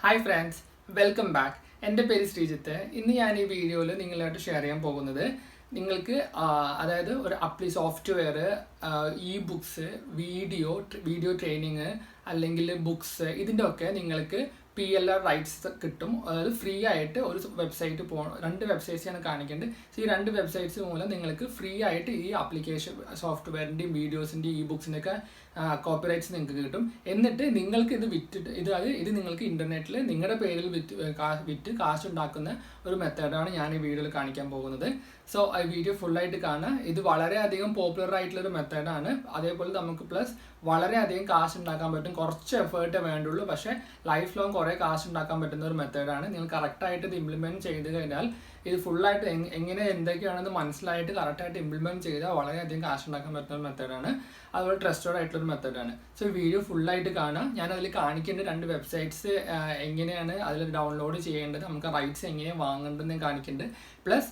Hi friends, welcome back. എൻ്റെ പേര് ശ്രീജിത്ത്. ഇന്ന് ഞാൻ ഈ വീഡിയോയിൽ നിങ്ങളായിട്ട് ഷെയർ ചെയ്യാൻ പോകുന്നത് നിങ്ങൾക്ക് അതായത് ഒരു software, E books, video training അല്ലെങ്കിൽ ബുക്സ് ഇതിൻ്റെ ഒക്കെ നിങ്ങൾക്ക് PLR റൈറ്റ്സ് കിട്ടും. അതായത് ഫ്രീ ആയിട്ട് ഒരു വെബ്സൈറ്റ് രണ്ട് വെബ്സൈറ്റ്സ് ഞാൻ കാണിക്കുന്നുണ്ട്. ഈ രണ്ട് വെബ്സൈറ്റ്സ് മൂലം നിങ്ങൾക്ക് ഫ്രീ ആയിട്ട് ഈ ആപ്ലിക്കേഷൻ സോഫ്റ്റ്വെയറിൻ്റെയും വീഡിയോസിൻ്റെയും ഇ ബുക്സിൻ്റെ ഒക്കെ കോപ്പിറൈറ്റ്സ് നിങ്ങൾക്ക് കിട്ടും. എന്നിട്ട് നിങ്ങൾക്ക് ഇത് വിറ്റിട്ട് ഇത് നിങ്ങൾക്ക് ഇൻ്റർനെറ്റിൽ നിങ്ങളുടെ പേരിൽ വിറ്റ് കാശുണ്ടാക്കുന്ന ഒരു മെത്തേഡാണ് ഞാൻ ഈ വീഡിയോയിൽ കാണിക്കാൻ പോകുന്നത്. സോ ഈ വീഡിയോ ഫുള്ളായിട്ട് കാണുക. ഇത് വളരെയധികം പോപ്പുലർ ആയിട്ടുള്ളൊരു മെത്തേഡാണ്. അതേപോലെ നമുക്ക് പ്ലസ് വളരെയധികം കാശ് ഉണ്ടാക്കാൻ പറ്റും. കുറച്ച് എഫേർട്ടേ വേണ്ടുള്ളൂ, പക്ഷേ ലൈഫ് ലോങ് കുറേ കാശ് ഉണ്ടാക്കാൻ പറ്റുന്ന ഒരു മെത്തേഡാണ്. നിങ്ങൾ കറക്റ്റായിട്ട് ഇത് ഇംപ്ലിമെൻറ്റ് ചെയ്ത് കഴിഞ്ഞാൽ ഇത് ഫുള്ളായിട്ട് എങ്ങനെ എന്തൊക്കെയാണെന്ന് മനസ്സിലായിട്ട് കറക്റ്റായിട്ട് ഇംപ്ലിമെൻറ്റ് ചെയ്താൽ വളരെയധികം കാശ് ഉണ്ടാക്കാൻ പറ്റുന്ന ഒരു മെത്തേഡാണ്. അതുപോലെ ട്രസ്റ്റഡ് ആയിട്ടുള്ളൊരു മെത്തേഡാണ്. സോ വീഡിയോ ഫുള്ളായിട്ട് കാണുക. ഞാനതിൽ കാണിക്കേണ്ട രണ്ട് വെബ്സൈറ്റ്സ് എങ്ങനെയാണ് അതിൽ ഡൗൺലോഡ് ചെയ്യേണ്ടത്, നമുക്ക് റൈറ്റ്സ് എങ്ങനെ വാങ്ങേണ്ടതെന്ന് കാണിക്കുന്നുണ്ട്. പ്ലസ്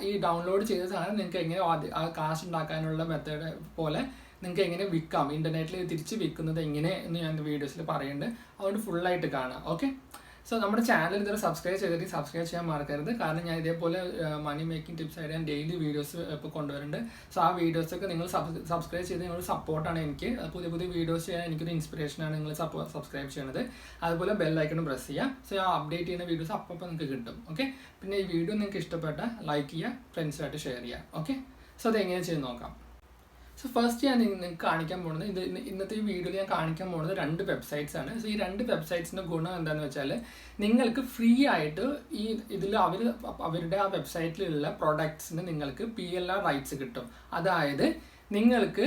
ഈ ഡൗൺലോഡ് ചെയ്ത സാധനം നിങ്ങൾക്ക് എങ്ങനെ കാശ് ഉണ്ടാക്കാനുള്ള മെത്തേഡ് പോലെ നിങ്ങൾക്ക് എങ്ങനെ വിൽക്കാം, ഇൻ്റർനെറ്റിൽ തിരിച്ച് വിൽക്കുന്നത് എങ്ങനെ എന്ന് ഞാൻ വീഡിയോസിൽ പറയുന്നുണ്ട്. അതുകൊണ്ട് ഫുള്ളായിട്ട് കാണാം. ഓക്കെ, സോ നമ്മുടെ ചാനൽ ഇതുവരെ സബ്സ്ക്രൈബ് ചെയ്തിട്ട് സബ്സ്ക്രൈബ് ചെയ്യാൻ മറക്കരുത്. കാരണം ഞാൻ ഇതേപോലെ മണി മേക്കിംഗ് ടിപ്സ് ആയിട്ട് ഞാൻ ഡെയിലി വീഡിയോസ് ഇപ്പോൾ കൊണ്ടുവരുന്നുണ്ട്. സോ ആ വീഡിയോസൊക്കെ നിങ്ങൾ സബ്സ്ക്രൈബ് ചെയ്ത് നിങ്ങളൊരു സപ്പോർട്ടാണ് എനിക്ക്. പുതിയ വീഡിയോസ് ചെയ്യാൻ എനിക്കൊരു ഇൻസ്പിറേഷനാണ് നിങ്ങൾ സബ്സ്ക്രൈബ് ചെയ്യുന്നത്. അതുപോലെ ബെൽ ഐക്കണും പ്രസ് ചെയ്യുക. സോ ആ അപ്ഡേറ്റ് ചെയ്യുന്ന വീഡിയോസ് അപ്പോൾ നിങ്ങൾക്ക് കിട്ടും. ഓക്കെ, പിന്നെ ഈ വീഡിയോ നിങ്ങൾക്ക് ഇഷ്ടപ്പെട്ട ലൈക്ക് ചെയ്യുക, ഫ്രണ്ട്സായിട്ട് ഷെയർ ചെയ്യുക. ഓക്കെ, സോ അതെങ്ങനെ ചെയ്ത് നോക്കാം. സോ ഫസ്റ്റ് ഞാൻ നിങ്ങൾക്ക് കാണിക്കാൻ പോകുന്നത് ഇന്നത്തെ ഈ വീഡിയോയിൽ ഞാൻ കാണിക്കാൻ പോകുന്നത് രണ്ട് വെബ്സൈറ്റ്സ് ആണ്. സോ ഈ രണ്ട് വെബ്സൈറ്റ്സിൻ്റെ ഗുണം എന്താണെന്ന് വെച്ചാൽ നിങ്ങൾക്ക് ഫ്രീ ആയിട്ട് അവരുടെ ആ വെബ്സൈറ്റിലുള്ള പ്രൊഡക്ട്സിന് നിങ്ങൾക്ക് PLR റൈറ്റ്സ് കിട്ടും. അതായത് നിങ്ങൾക്ക്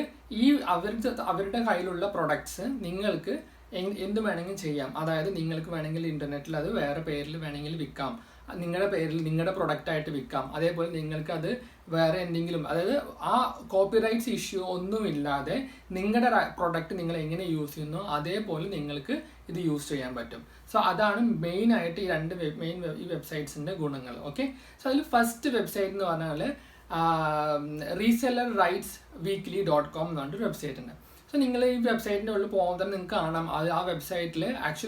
അവരുടെ കയ്യിലുള്ള പ്രൊഡക്ട്സ് നിങ്ങൾക്ക് എന്ത് വേണമെങ്കിലും ചെയ്യാം. അതായത് നിങ്ങൾക്ക് വേണമെങ്കിൽ ഇൻ്റർനെറ്റിൽ അത് വേറെ പേരിൽ വേണമെങ്കിൽ വിൽക്കാം, നിങ്ങളുടെ പേരിൽ നിങ്ങളുടെ പ്രൊഡക്റ്റായിട്ട് വിൽക്കാം. അതേപോലെ നിങ്ങൾക്കത് വേറെ എന്തെങ്കിലും, അതായത് ആ കോപ്പിറൈറ്റ്സ് ഇഷ്യൂ ഒന്നുമില്ലാതെ നിങ്ങളുടെ പ്രൊഡക്റ്റ് നിങ്ങൾ എങ്ങനെ യൂസ് ചെയ്യുന്നു അതേപോലെ നിങ്ങൾക്ക് ഇത് യൂസ് ചെയ്യാൻ പറ്റും. സോ അതാണ് മെയിനായിട്ട് ഈ വെബ്സൈറ്റ്സിൻ്റെ ഗുണങ്ങൾ. ഓക്കെ, സോ അതിൽ ഫസ്റ്റ് വെബ്സൈറ്റ് എന്ന് പറഞ്ഞാൽ resellerrightsweekly.com എന്ന് പറഞ്ഞൊരു വെബ്സൈറ്റ് ഉണ്ട്. സോ നിങ്ങൾ ഈ വെബ്സൈറ്റിൻ്റെ ഉള്ളിൽ പോകുമ്പോൾ തന്നെ നിങ്ങൾക്ക് കാണാം ആ വെബ്സൈറ്റിൽ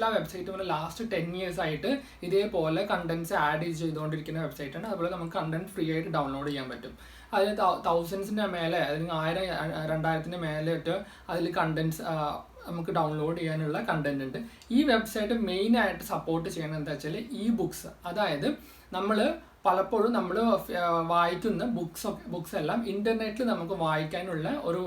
ആ വെബ്സൈറ്റ് പറഞ്ഞാൽ ലാസ്റ്റ് 10 years ആയിട്ട് ഇതേപോലെ കണ്ടൻറ്റ്സ് ആഡ് ചെയ്തുകൊണ്ടിരിക്കുന്ന വെബ്സൈറ്റാണ്. അതുപോലെ നമുക്ക് കണ്ടന്റ് ഫ്രീ ആയിട്ട് ഡൗൺലോഡ് ചെയ്യാൻ പറ്റും. അതിൽ തൗസൻഡ്സിൻ്റെ മേലെ അല്ലെങ്കിൽ 1000-2000 മേലെയൊക്കെ അതിൽ കണ്ടൻറ്റ്സ് നമുക്ക് ഡൗൺലോഡ് ചെയ്യാനുള്ള കണ്ടന്റ് ഉണ്ട്. ഈ വെബ്സൈറ്റ് മെയിനായിട്ട് സപ്പോർട്ട് ചെയ്യണത് എന്താ വെച്ചാൽ ഇ ബുക്സ്. അതായത് പലപ്പോഴും നമ്മൾ വായിക്കുന്ന ബുക്സ് എല്ലാം ഇൻ്റർനെറ്റിൽ നമുക്ക് വായിക്കാനുള്ള ഒരു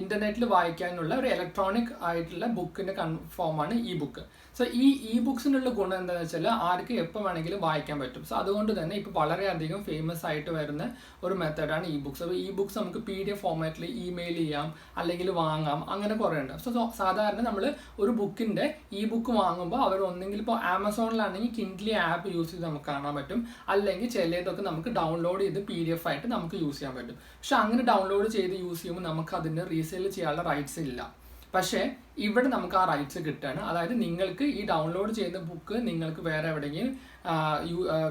ഇൻ്റർനെറ്റിൽ വായിക്കാനുള്ള ഒരു ഇലക്ട്രോണിക് ആയിട്ടുള്ള ബുക്കിൻ്റെ ഫോമാണ് ഇ ബുക്ക്. സോ ഈ ഇ ബുക്സിനുള്ള ഗുണം എന്താണെന്ന് വെച്ചാൽ ആർക്ക് എപ്പോൾ വേണമെങ്കിലും വായിക്കാൻ പറ്റും. സോ അതുകൊണ്ട് തന്നെ ഇപ്പോൾ വളരെയധികം ഫേമസ് ആയിട്ട് വരുന്ന ഒരു മെത്തേഡാണ് ഇ ബുക്സ്. അപ്പോൾ ഇ ബുക്സ് നമുക്ക് PDF ഫോർമാറ്റിൽ ഇമെയിൽ ചെയ്യാം, അല്ലെങ്കിൽ വാങ്ങാം, അങ്ങനെ കുറേ ഉണ്ട്. സോ സാധാരണ നമ്മൾ ഒരു ബുക്കിൻ്റെ ഇ ബുക്ക് വാങ്ങുമ്പോൾ അവർ ഒന്നെങ്കിൽ ഇപ്പോൾ ആമസോണിലാണെങ്കിൽ കിൻഡ്ലി ആപ്പ് യൂസ് ചെയ്ത് നമുക്ക് കാണാൻ പറ്റും, അല്ലെങ്കിൽ ചിലതൊക്കെ നമുക്ക് ഡൗൺലോഡ് ചെയ്ത് PDF ആയിട്ട് നമുക്ക് യൂസ് ചെയ്യാൻ പറ്റും. പക്ഷെ അങ്ങനെ ഡൗൺലോഡ് ചെയ്ത് യൂസ് ചെയ്യുമ്പോൾ നമുക്ക് അതിന് റീസെയിൽ ചെയ്യാനുള്ള റൈറ്റ്സ് ഇല്ല. പക്ഷേ ഇവിടെ നമുക്ക് ആ റൈറ്റ്സ് കിട്ടുകയാണ്. അതായത് നിങ്ങൾക്ക് ഈ ഡൗൺലോഡ് ചെയ്ത ബുക്ക് നിങ്ങൾക്ക് വേറെ എവിടെയെങ്കിലും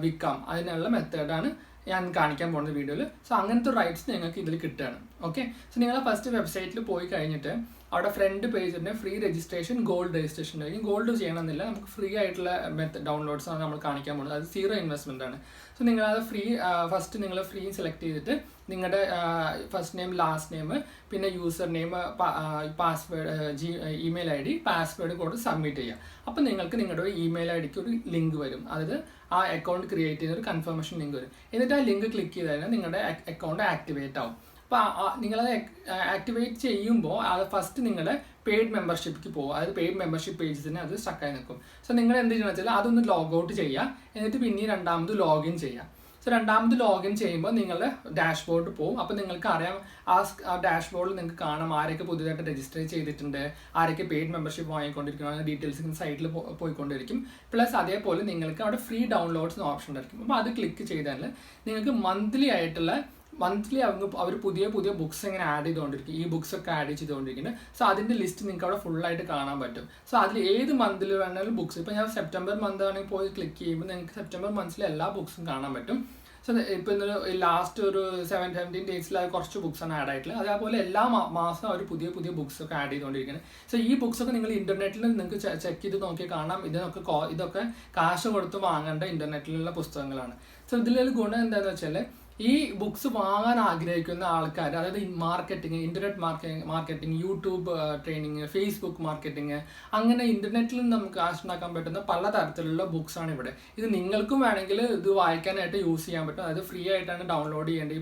വിൽക്കാം. അതിനുള്ള മെത്തേഡാണ് ഞാൻ കാണിക്കാൻ പോകുന്ന വീഡിയോയിൽ. സോ അങ്ങനത്തെ റൈറ്റ്സ് നിങ്ങൾക്ക് ഇതിൽ കിട്ടുകയാണ്. ഓക്കെ, സോ നിങ്ങൾ ഫസ്റ്റ് വെബ്സൈറ്റിൽ പോയി കഴിഞ്ഞിട്ട് അവിടെ ഫ്രണ്ട് പേജിൻ്റെ ഫ്രീ രജിസ്ട്രേഷൻ, ഗോൾഡ് രജിസ്ട്രേഷൻ ആയിരിക്കും. ഗോൾഡ് ചെയ്യണമെന്നില്ല, നമുക്ക് ഫ്രീ ആയിട്ടുള്ള ഡൗൺലോഡ്സ് ആണ് നമ്മൾ കാണിക്കാൻ പോകുന്നത്. അത് 0 ഇൻവെസ്റ്റ്മെൻ്റ് ആണ്. സോ നിങ്ങളത് ഫസ്റ്റ് നിങ്ങൾ ഫ്രീ സെലക്ട് ചെയ്തിട്ട് നിങ്ങളുടെ ഫസ്റ്റ് നെയിം, ലാസ്റ്റ് നെയിം, പിന്നെ user name, password, email ID, password കൊടുത്ത് സബ്മിറ്റ് ചെയ്യുക. അപ്പോൾ നിങ്ങൾക്ക് നിങ്ങളുടെ ഒരു ഇമെയിൽ IDക്ക് ഒരു ലിങ്ക് വരും. അതായത് ആ അക്കൗണ്ട് ക്രിയേറ്റ് ചെയ്യുന്ന ഒരു കൺഫർമേഷൻ ലിങ്ക് വരും. എന്നിട്ട് ആ ലിങ്ക് ക്ലിക്ക് ചെയ്ത് കഴിഞ്ഞാൽ നിങ്ങളുടെ അക്കൗണ്ട് ആക്ടിവേറ്റ് ആവും. അപ്പോൾ നിങ്ങളത് ആക്ടിവേറ്റ് ചെയ്യുമ്പോൾ അത് ഫസ്റ്റ് നിങ്ങളുടെ പെയ്ഡ് മെമ്പർഷിപ്പിക്ക് പോകും. അതായത് പെയ്ഡ് മെമ്പർഷിപ്പ് പേജസിന് അത് സ്റ്റക്കായി നിൽക്കും. സോ നിങ്ങൾ എന്ത് ചെയ്യണമെന്ന് വെച്ചാൽ അതൊന്ന് ലോഗ് ഔട്ട് ചെയ്യുക, എന്നിട്ട് പിന്നെ രണ്ടാമത് ലോഗിൻ ചെയ്യുക. സോ രണ്ടാമത് ലോഗിൻ ചെയ്യുമ്പോൾ നിങ്ങളുടെ ഡാഷ്ബോർഡ് പോകും. അപ്പോൾ നിങ്ങൾക്ക് അറിയാം, ആ ഡാഷ്ബോർഡിൽ നിങ്ങൾക്ക് കാണാം ആരൊക്കെ പുതിയതായിട്ട് രജിസ്റ്റർ ചെയ്തിട്ടുണ്ട്, ആരൊക്കെ പെയ്ഡ് മെമ്പർഷിപ്പ് വാങ്ങിക്കൊണ്ടിരിക്കണം, അങ്ങനെ ഡീറ്റെയിൽസ് സൈറ്റിൽ പോയിക്കൊണ്ടിരിക്കും. പ്ലസ് അതേപോലെ നിങ്ങൾക്ക് അവിടെ ഫ്രീ ഡൗൺലോഡ്സ് ഓപ്ഷൻ ഉണ്ടായിരിക്കും. അപ്പോൾ അത് ക്ലിക്ക് ചെയ്താൽ നിങ്ങൾക്ക് മന്ത്ലി അവർ പുതിയ ബുക്സ് ഇങ്ങനെ ആഡ് ചെയ്തുകൊണ്ടിരിക്കും, ഈ ബുക്സ് ഒക്കെ ആഡ് ചെയ്തുകൊണ്ടിരിക്കുന്നത്. സോ അതിൻ്റെ ലിസ്റ്റ് നിങ്ങൾക്ക് അവിടെ ഫുള്ളായിട്ട് കാണാൻ പറ്റും. സോ അതിൽ ഏത് മന്തിൽ വേണമെങ്കിലും ബുക്സ്, ഇപ്പോൾ ഞാൻ സെപ്റ്റംബർ മന്ത് ആണെങ്കിൽ പോയി ക്ലിക്ക് ചെയ്യുമ്പോൾ നിങ്ങൾക്ക് സെപ്റ്റംബർ മന്ത്സിലെ എല്ലാ ബുക്സും കാണാൻ പറ്റും. സോ ഇപ്പോൾ ഇന്നൊരു ലാസ്റ്റ് ഒരു 17 ഡേയ്സിൽ അത് കുറച്ച് ബുക്സാണ് ആഡ് ആയിട്ടുള്ളത്. അതേപോലെ എല്ലാ മാസം അവർ പുതിയ പുതിയ ബുക്സൊക്കെ ആഡ് ചെയ്തുകൊണ്ടിരിക്കുന്നത്. സോ ഈ ബുക്സൊക്കെ നിങ്ങൾ ഇൻ്റർനെറ്റിൽ നിങ്ങൾക്ക് ചെക്ക് ചെയ്ത് നോക്കി കാണാം. ഇതൊക്കെ കാശ് കൊടുത്ത് വാങ്ങേണ്ട ഇൻ്റർനെറ്റിലുള്ള പുസ്തകങ്ങളാണ്. സോ ഇതിലൊരു ഗുണം എന്താണെന്ന് വെച്ചാൽ ഈ ബുക്സ് വാങ്ങാൻ ആഗ്രഹിക്കുന്ന ആൾക്കാർ, അതായത് marketing, internet marketing, YouTube training, Facebook marketing, അങ്ങനെ ഇൻ്റർനെറ്റിൽ നിന്ന് നമുക്ക് കാശ് ഉണ്ടാക്കാൻ പറ്റുന്ന പലതരത്തിലുള്ള ബുക്സാണ് ഇവിടെ. ഇത് നിങ്ങൾക്കും വേണമെങ്കിൽ ഇത് വായിക്കാനായിട്ട് യൂസ് ചെയ്യാൻ പറ്റും. അതായത് ഫ്രീ ആയിട്ടാണ് ഡൗൺലോഡ് ചെയ്യേണ്ട ഈ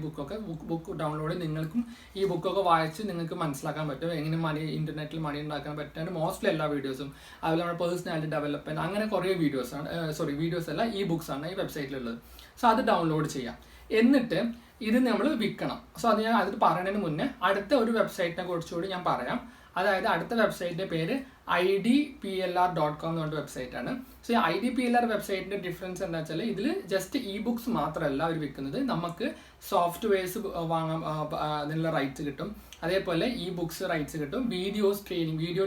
ബുക്ക് ഡൗൺലോഡ് നിങ്ങൾക്കും ഈ ബുക്കൊക്കെ വായിച്ച് നിങ്ങൾക്ക് മനസ്സിലാക്കാൻ പറ്റും എങ്ങനെ ഇൻ്റർനെറ്റിൽ മണി ഉണ്ടാക്കാൻ പറ്റാൻ. മോസ്റ്റ്ലി എല്ലാ വീഡിയോസും അതുപോലെ നമ്മുടെ പേഴ്സണാലിറ്റി ഡെവലപ്മെൻറ്റ് അങ്ങനെ കുറേ വീഡിയോസ് അല്ല, ഈ ബുക്സാണ് ഈ വെബ്സൈറ്റിലുള്ളത്. സോ അത് ഡൗൺലോഡ് ചെയ്യാം. എന്നിട്ട് ഇത് നമ്മൾ വിൽക്കണം. സോ അത് ഞാൻ അതിൽ പറയുന്നതിന് മുന്നേ അടുത്ത ഒരു വെബ്സൈറ്റിനെ കുറിച്ചുകൂടി ഞാൻ പറയാം. അതായത് അടുത്ത വെബ്സൈറ്റിൻ്റെ പേര് idplr.com എന്ന് പറഞ്ഞ വെബ്സൈറ്റാണ്. സോ ഈ IDPLR വെബ്സൈറ്റിൻ്റെ ഡിഫറൻസ് എന്താ വെച്ചാൽ ഇതിൽ ജസ്റ്റ് ഇ ബുക്സ് മാത്രമല്ല അവർ വിൽക്കുന്നത്, നമുക്ക് സോഫ്റ്റ്വെയർസ് വാങ്ങാൻ അതിനുള്ള റൈറ്റ്സ് കിട്ടും. അതേപോലെ ഇ ബുക്സ് റൈറ്റ്സ് കിട്ടും, വീഡിയോ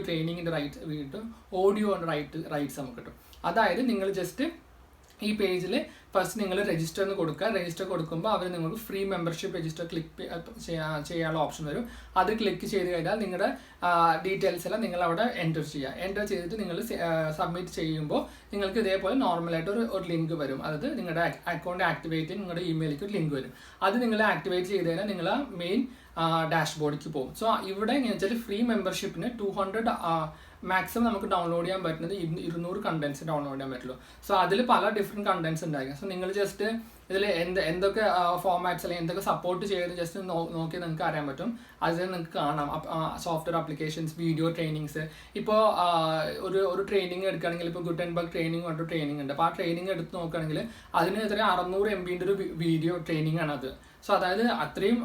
ട്രെയിനിങ്ങിൻ്റെ റൈറ്റ്സ് കിട്ടും, ഓഡിയോ റൈറ്റ്സ് നമുക്ക് കിട്ടും. അതായത് നിങ്ങൾ ജസ്റ്റ് ഈ പേജിൽ ഫസ്റ്റ് നിങ്ങൾ രജിസ്റ്റർ എന്ന് കൊടുക്കുക. രജിസ്റ്റർ കൊടുക്കുമ്പോൾ അവർ നിങ്ങൾക്ക് ഫ്രീ മെമ്പർഷിപ്പ് രജിസ്റ്റർ ക്ലിക്ക് ചെയ്യാനുള്ള ഓപ്ഷൻ വരും. അത് ക്ലിക്ക് ചെയ്ത് കഴിഞ്ഞാൽ നിങ്ങളുടെ ഡീറ്റെയിൽസ് എല്ലാം നിങ്ങൾ അവിടെ എൻ്റർ ചെയ്യുക. എൻ്റർ ചെയ്തിട്ട് നിങ്ങൾ സബ്മിറ്റ് ചെയ്യുമ്പോൾ നിങ്ങൾക്ക് ഇതേപോലെ നോർമലായിട്ട് ഒരു ലിങ്ക് വരും. അതായത് നിങ്ങളുടെ അക്കൗണ്ട് ആക്ടിവേറ്റ് ചെയ്യാൻ നിങ്ങളുടെ ഇമെയിലേക്ക് ഒരു ലിങ്ക് വരും. അത് നിങ്ങൾ ആക്ടിവേറ്റ് ചെയ്ത് കഴിഞ്ഞാൽ നിങ്ങൾ മെയിൻ ഡാഷ്ബോർഡിലേക്ക് പോകും. സോ ഇവിടെ എങ്ങനെ വെച്ചാൽ ഫ്രീ മെമ്പർഷിപ്പിന് 200 മാക്സിമം നമുക്ക് ഡൗൺലോഡ് ചെയ്യാൻ പറ്റുന്നത് 200 കണ്ടൻസ് ഡൗൺലോഡ് ചെയ്യാൻ പറ്റുള്ളൂ. സോ അതിൽ പല ഡിഫറെൻറ്റ് കണ്ടൻസ് ഉണ്ടായിരിക്കും. സോ നിങ്ങൾ ജസ്റ്റ് ഇതിൽ എന്തൊക്കെ ഫോർമാറ്റ്സ് അല്ലെങ്കിൽ എന്തൊക്കെ സപ്പോർട്ട് ചെയ്ത് ജസ്റ്റ് നോക്കി നിങ്ങൾക്ക് അറിയാൻ പറ്റും. അതിൽ നിങ്ങൾക്ക് കാണാം സോഫ്റ്റ്വെയർ ആപ്ലിക്കേഷൻസ്, വീഡിയോ ട്രെയിനിങ്സ്. ഇപ്പോൾ ഒരു ട്രെയിനിങ് എടുക്കുകയാണെങ്കിൽ ഇപ്പോൾ ഗുട്ടൻബർഗ് ട്രെയിനിങ് പറഞ്ഞിട്ട് ട്രെയിനിങ് ഉണ്ട്. അപ്പോൾ ആ ട്രെയിനിങ് എടുത്ത് നോക്കുകയാണെങ്കിൽ അതിന് എത്ര 600 MB ഒരു വീഡിയോ ട്രെയിനിങ് ആണ് അത്. സോ അതായത് അത്രയും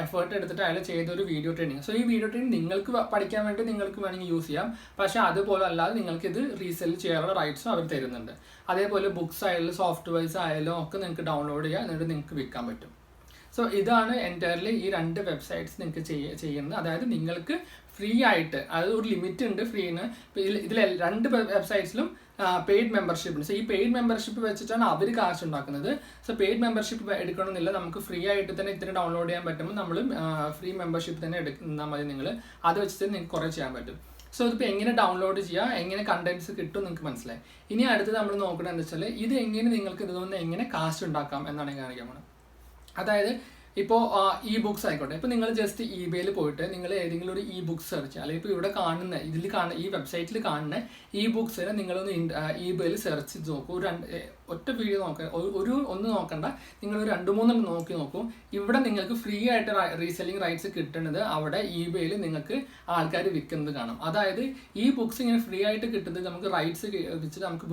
എഫേർട്ട് എടുത്തിട്ട് അയാൾ ചെയ്തൊരു വീഡിയോ ട്രെയിനിങ്. സോ ഈ വീഡിയോ ട്രെയിനിങ് നിങ്ങൾക്ക് പഠിക്കാൻ വേണ്ടി നിങ്ങൾക്ക് വേണമെങ്കിൽ യൂസ് ചെയ്യാം. പക്ഷേ അതുപോലെ അല്ലാതെ നിങ്ങൾക്ക് ഇത് റീസെൽ ചെയ്യാനുള്ള റൈറ്റ്സും അവർ തരുന്നുണ്ട്. അതേപോലെ ബുക്സ് ആയാലും സോഫ്റ്റ്വെയർസ് ആയാലും ഒക്കെ നിങ്ങൾക്ക് ഡൗൺലോഡ് ചെയ്യാം, എന്നിട്ട് നിങ്ങൾക്ക് വിൽക്കാൻ പറ്റും. സോ ഇതാണ് എൻറ്റയർലി ഈ 2 വെബ്സൈറ്റ്സ് നിങ്ങൾക്ക് ചെയ്യുന്നത്. അതായത് നിങ്ങൾക്ക് ഫ്രീ ആയിട്ട്, അതായത് ഒരു ലിമിറ്റ് ഉണ്ട് ഫ്രീന്ന്. ഇതിൽ 2 വെബ്സൈറ്റ്സിലും പെയ്ഡ് മെമ്പർഷിപ്പ് ഉണ്ട്. സോ ഈ പെയ്ഡ് മെമ്പർഷിപ്പ് വെച്ചിട്ടാണ് അവർ കാശ് ഉണ്ടാക്കുന്നത്. സോ പെയ്ഡ് മെമ്പർഷിപ്പ് എടുക്കണമെന്നില്ല, നമുക്ക് ഫ്രീ ആയിട്ട് തന്നെ ഇത്ര ഡൗൺലോഡ് ചെയ്യാൻ പറ്റുമ്പോൾ നമ്മൾ ഫ്രീ മെമ്പർഷിപ്പ് തന്നെ എടുന്നാൽ മതി. നിങ്ങൾ അത് വെച്ചിട്ട് നിങ്ങൾക്ക് കുറേ ചെയ്യാൻ പറ്റും. സോ ഇതിപ്പോൾ എങ്ങനെ ഡൗൺലോഡ് ചെയ്യുക, എങ്ങനെ കണ്ടൻറ്റ്സ് കിട്ടും നിങ്ങൾക്ക് മനസ്സിലായി. ഇനി അടുത്ത് നമ്മൾ നോക്കുന്നത് എന്താ വെച്ചാൽ ഇത് എങ്ങനെ നിങ്ങൾക്ക് ഇതൊന്ന് എങ്ങനെ കാശ് ഉണ്ടാക്കാം എന്നാണ് ഞാൻ കാണിക്കാൻ പോകുന്നത്. അതായത് ഇപ്പോൾ ഇ ബുക്സ് ആയിക്കോട്ടെ. ഇപ്പോൾ നിങ്ങൾ ജസ്റ്റ് ഇബേയിൽ പോയിട്ട് നിങ്ങൾ ഏതെങ്കിലും ഒരു ഇ ബുക്സ് സെർച്ച് ചെയ്യുക. അല്ലെങ്കിൽ ഇപ്പോൾ ഇവിടെ കാണുന്ന ഈ വെബ്സൈറ്റിൽ കാണുന്ന ഇ ബുക്സിനെ നിങ്ങളൊന്ന് ഇബേയിൽ സെർച്ച് ചെയ്ത് നോക്കൂ. ഒറ്റ വീഡിയോ ഒന്ന് നോക്കണ്ട, നിങ്ങൾ ഒരു 2-3 നോക്കി നോക്കൂ. ഇവിടെ നിങ്ങൾക്ക് ഫ്രീ ആയിട്ട് റീസെല്ലിംഗ് റൈറ്റ്സ് കിട്ടുന്നത് അവിടെ ഇബേയിൽ നിങ്ങൾക്ക് ആൾക്കാർ വിൽക്കുന്നത് കാണാം. അതായത് ഈ ബുക്സ് ഇങ്ങനെ ഫ്രീ ആയിട്ട് കിട്ടുന്നത് നമുക്ക് റൈറ്റ്സ് വെച്ചിട്ട് നമുക്ക്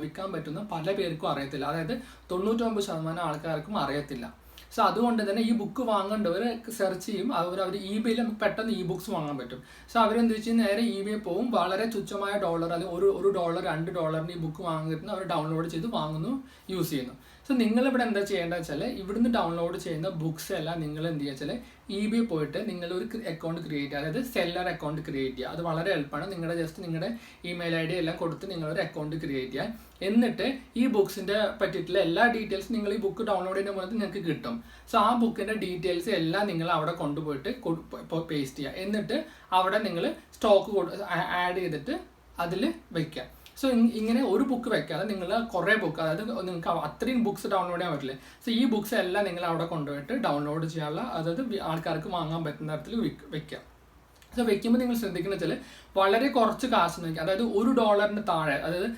വിൽക്കാൻ പറ്റുന്ന പല പേർക്കും അറിയത്തില്ല. അതായത് 99% ആൾക്കാർക്കും അറിയത്തില്ല. സോ അതുകൊണ്ട് തന്നെ ഈ ബുക്ക് വാങ്ങേണ്ടവർ സെർച്ച് ചെയ്യും. അവർ ഇബേയിൽ നമുക്ക് പെട്ടെന്ന് ഇ ബുക്സ് വാങ്ങാൻ പറ്റും. സോ അവരെന്ത് വെച്ചാൽ നേരെ ഇബേ പോകും, വളരെ തുച്ഛമായ $1 അല്ലെങ്കിൽ $1 $2 ഈ ബുക്ക് വാങ്ങിയിട്ട് അവർ ഡൗൺലോഡ് ചെയ്ത് വാങ്ങുന്നു, യൂസ് ചെയ്യുന്നു. സോ നിങ്ങളിവിടെ എന്താ ചെയ്യേണ്ടത് വെച്ചാൽ ഇവിടുന്ന് ഡൗൺലോഡ് ചെയ്യുന്ന ബുക്സ് എല്ലാം നിങ്ങൾ എന്ത് ചെയ്യുക വെച്ചാൽ ഇബേ പോയിട്ട് നിങ്ങളൊരു അക്കൗണ്ട് ക്രിയേറ്റ് ചെയ്യുക. അതായത് സെല്ലർ അക്കൗണ്ട് ക്രിയേറ്റ് ചെയ്യുക. അത് വളരെ എളുപ്പമാണ്. നിങ്ങളുടെ ഇമെയിൽ ID എല്ലാം കൊടുത്ത് നിങ്ങളൊരു അക്കൗണ്ട് ക്രിയേറ്റ് ചെയ്യുക. എന്നിട്ട് ഈ ബുക്സിൻ്റെ പറ്റിയിട്ടുള്ള എല്ലാ ഡീറ്റെയിൽസും നിങ്ങൾ ഈ ബുക്ക് ഡൗൺലോഡ് ചെയ്യുന്ന പോലെ നിങ്ങൾക്ക് കിട്ടും. സോ ആ ബുക്കിൻ്റെ ഡീറ്റെയിൽസ് എല്ലാം നിങ്ങൾ അവിടെ കൊണ്ടുപോയിട്ട് പേസ്റ്റ് ചെയ്യുക. എന്നിട്ട് അവിടെ നിങ്ങൾ സ്റ്റോക്ക് ആഡ് ചെയ്തിട്ട് അതിൽ വയ്ക്കുക. സോ ഇങ്ങനെ ഒരു ബുക്ക് വെക്കാതെ നിങ്ങൾ കുറേ ബുക്ക്, അതായത് നിങ്ങൾക്ക് അത്രയും ബുക്സ് ഡൗൺലോഡ് ചെയ്യാൻ പറ്റില്ല. സോ ഈ ബുക്സ് എല്ലാം നിങ്ങൾ അവിടെ കൊണ്ടുപോയിട്ട് ഡൗൺലോഡ് ചെയ്യാനുള്ള, അതായത് ആൾക്കാർക്ക് വാങ്ങാൻ പറ്റുന്ന തരത്തിൽ വെക്കുക. സോ വെക്കുമ്പോൾ നിങ്ങൾ ശ്രദ്ധിക്കുന്നത് വെച്ചാൽ വളരെ കുറച്ച് കാശ് നോക്കി, അതായത് $1 താഴെ, അതായത്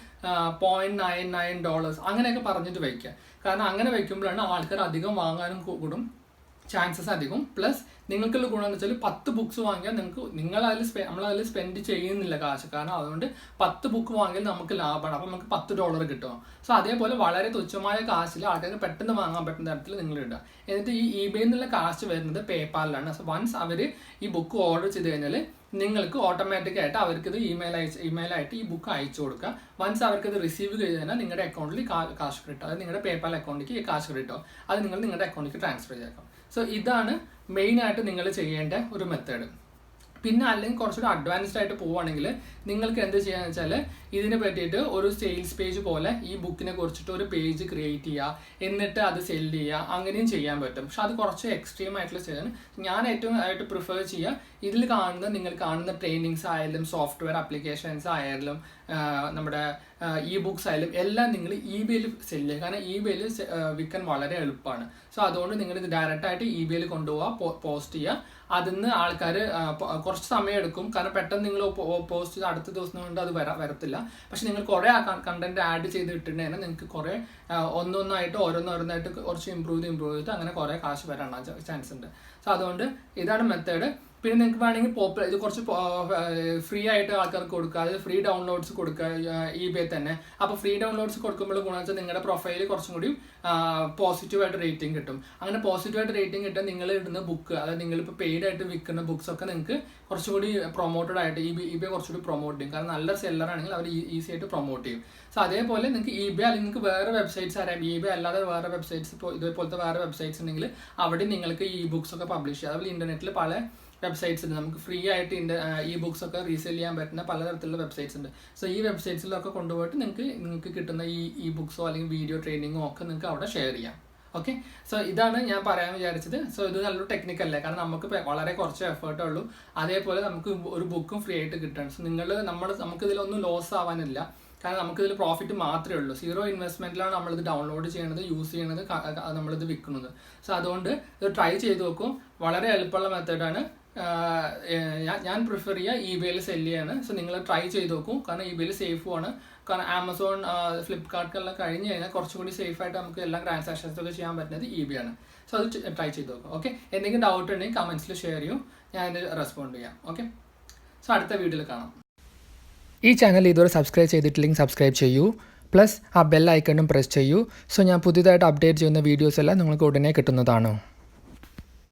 $0.99 അങ്ങനെയൊക്കെ പറഞ്ഞിട്ട് വയ്ക്കുക. കാരണം അങ്ങനെ വയ്ക്കുമ്പോഴാണ് ആൾക്കാർ അധികം വാങ്ങാനും കൂടും, ചാൻസസ് അധികം. പ്ലസ് നിങ്ങൾക്കുള്ള ഗുണം എന്ന് വെച്ചാൽ 10 ബുക്സ് വാങ്ങിയാൽ നമ്മളതിൽ സ്പെൻഡ് ചെയ്യുന്നില്ല കാശ്. കാരണം അതുകൊണ്ട് 10 ബുക്ക് വാങ്ങിയാൽ നമുക്ക് ലാഭമാണ്. അപ്പോൾ നമുക്ക് $10 കിട്ടും. സോ അതേപോലെ വളരെ തുച്ഛമായ കാശിൽ ആൾക്കാർക്ക് പെട്ടെന്ന് വാങ്ങാൻ പറ്റുന്ന തരത്തിൽ നിങ്ങൾ ഇടുക. എന്നിട്ട് ഈ ഇബേയിൽ നിന്നുള്ള കാശ് വരുന്നത് പേപ്പാലിലാണ്. സോ വൺസ് അവർ ഈ ബുക്ക് ഓർഡർ ചെയ്ത് കഴിഞ്ഞാൽ നിങ്ങൾക്ക് ഓട്ടോമാറ്റിക്കായിട്ട് അവർക്കിത് ഇമെയിലായിട്ട് ഈ ബുക്ക് അയച്ചു കൊടുക്കുക. വൺസ് അവർക്കത് റിസീവ് ചെയ്ത് കഴിഞ്ഞാൽ നിങ്ങളുടെ അക്കൗണ്ടിൽ കാശ് കിട്ടും. അത് നിങ്ങളുടെ പേപ്പാൽ അക്കൗണ്ടിലേക്ക് കാശ് കിട്ടും. അത് നിങ്ങളുടെ അക്കൗണ്ടിലേക്ക് ട്രാൻസ്ഫർ ചെയ്തേക്കാം. സോ ഇതാണ് മെയിനായിട്ട് നിങ്ങൾ ചെയ്യേണ്ട ഒരു മെത്തേഡ്. പിന്നെ അല്ലെങ്കിൽ കുറച്ചുകൂടി അഡ്വാൻസ്ഡ് ആയിട്ട് പോവുകയാണെങ്കിൽ നിങ്ങൾക്ക് എന്ത് ചെയ്യാന്ന് വെച്ചാൽ ഇതിനെ പറ്റിയിട്ട് ഒരു സെയിൽസ് പേജ് പോലെ ഈ ബുക്കിനെ കുറിച്ചിട്ട് ഒരു പേജ് ക്രിയേറ്റ് ചെയ്യുക, എന്നിട്ട് അത് സെല് ചെയ്യുക, അങ്ങനെയും ചെയ്യാൻ പറ്റും. പക്ഷെ അത് കുറച്ച് എക്സ്ട്രീം ആയിട്ടുള്ള സ്റ്റേജാണ്. ഞാൻ ഏറ്റവും ആയിട്ട് പ്രിഫർ ചെയ്യുക ഇതിൽ നിങ്ങൾ കാണുന്ന ട്രെയിനിങ്സ് ആയാലും സോഫ്റ്റ്വെയർ ആപ്ലിക്കേഷൻസ് ആയാലും നമ്മുടെ ഇ ബുക്സ് ആയാലും എല്ലാം നിങ്ങൾ ഇബേയിൽ സെല് ചെയ്യുക. കാരണം ഇബേയിൽ വിൽക്കാൻ വളരെ എളുപ്പമാണ്. സോ അതുകൊണ്ട് നിങ്ങൾ ഇത് ഡയറക്റ്റായിട്ട് ഇബേയിൽ കൊണ്ടുപോവുക, പോസ്റ്റ് ചെയ്യുക. അതിന്ന് ആൾക്കാർ കുറച്ച് സമയം എടുക്കും, കാരണം പെട്ടെന്ന് നിങ്ങൾ പോസ്റ്റ് ചെയ്ത് അടുത്ത ദിവസം കൊണ്ട് അത് വരത്തില്ല. പക്ഷെ നിങ്ങൾ കുറേ കണ്ടന്റ് ആഡ് ചെയ്ത് ഇട്ടിട്ടുണ്ടെങ്കിൽ നിങ്ങൾക്ക് കുറേ ഒന്നൊന്നായിട്ട് ഓരോന്നായിട്ട് കുറച്ച് ഇമ്പ്രൂവ് ചെയ്ത് അങ്ങനെ കുറേ കാശ് വരാൻ ചാൻസ് ഉണ്ട്. സോ അതുകൊണ്ട് ഇതാണ് മെത്തേഡ്. പിന്നെ നിങ്ങൾക്ക് വേണമെങ്കിൽ ഇത് കുറച്ച് ഫ്രീ ആയിട്ട് ആൾക്കാർക്ക് കൊടുക്കുക, അതായത് ഫ്രീ ഡൗൺലോഡ്സ് കൊടുക്കുക ഇബേ തന്നെ. അപ്പോൾ ഫ്രീ ഡൗൺലോഡ്സ് കൊടുക്കുമ്പോൾ ഗുണം വെച്ചാൽ നിങ്ങളുടെ പ്രൊഫൈൽ കുറച്ചും കൂടി പോസിറ്റീവായിട്ട് റേറ്റിംഗ് കിട്ടും. അങ്ങനെ പോസിറ്റീവായിട്ട് റേറ്റിംഗ് കിട്ടാൻ നിങ്ങൾ ഇടുന്ന ബുക്ക്, അതായത് നിങ്ങളിപ്പോൾ പെയ്ഡ് ആയിട്ട് വിൽക്കുന്ന ബുക്സ് ഒക്കെ നിങ്ങൾക്ക് കുറച്ചുകൂടി പ്രൊമോട്ടഡ് ആയിട്ട് ഇബേ കുറച്ചുകൂടി പ്രൊമോട്ട് ചെയ്യും. കാരണം നല്ല സെല്ലർ ആണെങ്കിൽ അവർ ഈസി ആയിട്ട് പ്രൊമോട്ട് ചെയ്യും. സോ അതേപോലെ നിങ്ങൾക്ക് ഇബേ അല്ലെങ്കിൽ നിങ്ങൾക്ക് വേറെ വെബ്സൈറ്റ്സ് അറിയാം, ഇബേ അല്ലാതെ വേറെ വെബ്സൈറ്റ്സ്, ഇപ്പോൾ ഇതേപോലത്തെ വേറെ വെബ്സൈറ്റ്സ് ഉണ്ടെങ്കിൽ അവിടെ നിങ്ങൾക്ക് ഈ ബുക്സ് ഒക്കെ പബ്ലിഷ് ചെയ്യാം. അതുപോലെ ഇന്റർനെറ്റിൽ പല വെബ്സൈറ്റ്സ് ഉണ്ട്, നമുക്ക് ഫ്രീ ആയിട്ട് ഇ ബുക്സ് ഒക്കെ റീസെൽ ചെയ്യാൻ പറ്റുന്ന പലതരത്തിലുള്ള വെബ്സൈറ്റ്സ് ഉണ്ട്. സോ ഈ വെബ്സൈറ്റ്സിലൊക്കെ കൊണ്ടുപോയിട്ട് നിങ്ങൾക്ക് കിട്ടുന്ന ഈ ബുക്സോ അല്ലെങ്കിൽ വീഡിയോ ട്രെയിനിങ്ങോ ഒക്കെ നിങ്ങൾക്ക് അവിടെ ഷെയർ ചെയ്യാം. ഓക്കെ, സോ ഇതാണ് ഞാൻ പറയാൻ വിചാരിച്ചത്. സോ ഇത് നല്ലൊരു ടെക്നിക്കല്ലേ, കാരണം നമുക്ക് വളരെ കുറച്ച് എഫേർട്ടേ ഉള്ളൂ. അതേപോലെ നമുക്ക് ഒരു ബുക്കും ഫ്രീ ആയിട്ട് കിട്ടണം. സോ നമുക്കിതിലൊന്നും ലോസ് ആവാനില്ല, കാരണം നമുക്കിതിൽ പ്രോഫിറ്റ് മാത്രമേ ഉള്ളൂ. 0 ഇൻവെസ്റ്റ്മെൻറ്റിലാണ് നമ്മളിത് ഡൗൺലോഡ് ചെയ്യണത്, യൂസ് ചെയ്യണത്, നമ്മളിത് വിൽക്കുന്നത്. സോ അതുകൊണ്ട് ഇത് ട്രൈ ചെയ്ത് നോക്കും. വളരെ എളുപ്പമുള്ള മെത്തേഡാണ്. ഞാൻ പ്രിഫർ ചെയ്യുക ഇബേയിൽ സെല് ചെയ്യാണ്. സോ നിങ്ങൾ ട്രൈ ചെയ്ത് നോക്കും, കാരണം ഇബേയിൽ സേഫുമാണ്. കാരണം ആമസോൺ, ഫ്ലിപ്കാർട്ടിലെല്ലാം കഴിഞ്ഞ് കഴിഞ്ഞാൽ കുറച്ചുകൂടി സേഫായിട്ട് നമുക്ക് എല്ലാ ട്രാൻസാക്ഷൻസ് ഒക്കെ ചെയ്യാൻ പറ്റുന്നത് ഇബേ ആണ്. സോ അത് ട്രൈ ചെയ്ത് നോക്കും. ഓക്കെ, എന്തെങ്കിലും ഡൗട്ട് ഉണ്ടെങ്കിൽ കമൻസിൽ ഷെയർ ചെയ്യും, ഞാൻ അതിന് റെസ്പോണ്ട് ചെയ്യാം. ഓക്കെ, സോ അടുത്ത വീഡിയോയിൽ കാണാം. ഈ ചാനൽ ഇതുവരെ സബ്സ്ക്രൈബ് ചെയ്തിട്ടില്ലെങ്കിൽ സബ്സ്ക്രൈബ് ചെയ്യൂ, പ്ലസ് ആ ബെൽ ഐക്കണും പ്രസ് ചെയ്യൂ. സോ ഞാൻ പുതിയതായിട്ട് അപ്ഡേറ്റ് ചെയ്യുന്ന വീഡിയോസ് എല്ലാം നിങ്ങൾക്ക് ഉടനെ കിട്ടുന്നതാണ്.